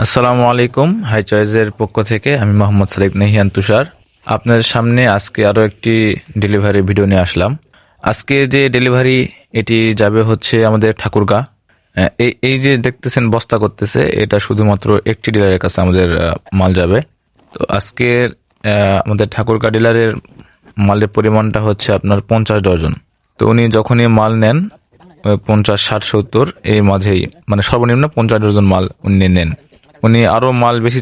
আসসালামু আলাইকুম। হাই চয়েসের পক্ষ থেকে আমি মোহাম্মদ সালেক নেহিয়ান তুষার আপনাদের সামনে আজকে আরো একটি ডেলিভারি ভিডিও নিয়ে আসলাম। আজকে যে ডেলিভারি এটি যাবে হচ্ছে আমাদের ঠাকুরগাঁ। এই এই যে দেখতেছেন বস্তা করতেছে, এটা শুধুমাত্র একটি ডিলারের কাছে আমাদের মাল যাবে। তো আজকের আমাদের ঠাকুরগাঁ ডিলারের মালের পরিমাণটা হচ্ছে আপনার 50 ডজন। তো উনি যখনই মাল নেন 50, 60, 70 এই মাঝেই, মানে সর্বনিম্ন 50 ডজন মাল উনি নেন। উনি আরো মাল বেশি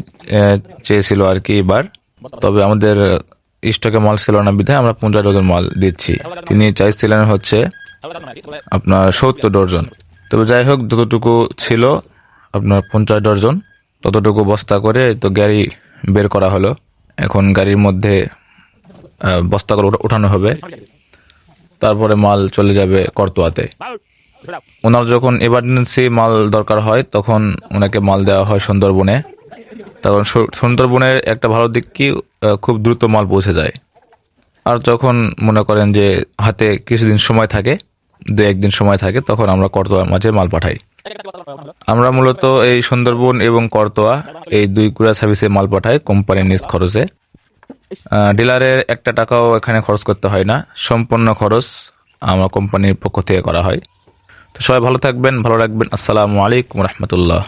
চেয়েছিল আর কি এবার, তবে আমাদের স্টকে মাল ছিল না বিধায় আমরা 50 ডজন মাল দিচ্ছি। তিনি চাইছিলেন হচ্ছে আপনার 70 ডজন। তবে যাই হোক, যতটুকু ছিল আপনার 50 ডজন, ততটুকু বস্তা করে তো গাড়ি বের করা হলো। এখন গাড়ির মধ্যে বস্তাগুলো উঠানো হবে, তারপরে মাল চলে যাবে করতোয়াতে। ওনার যখন এমার্জেন্সি মাল দরকার হয় তখন ওনাকে মাল দেওয়া হয় সুন্দরবনে। তখন সুন্দরবনের একটা ভালো দিক কি, খুব দ্রুত মাল পৌঁছে যায়। আর যখন মনে করেন যে হাতে কিছুদিন সময় থাকে, 2-1 দিন সময় থাকে, তখন আমরা করতোয়ার মাঝে মাল পাঠাই। আমরা মূলত এই সুন্দরবন এবং করতোয়া এই দুই কুরিয়ার সার্ভিসে মাল পাঠাই কোম্পানির নিজ খরচে। ডিলারের একটা টাকাও এখানে খরচ করতে হয় না, সম্পূর্ণ খরচ আমার কোম্পানির পক্ষ থেকে করা হয়। তো সবাই ভালো থাকবেন, ভালো রাখবেন। আসসালামু আলাইকুম রহমতুল্লাহ।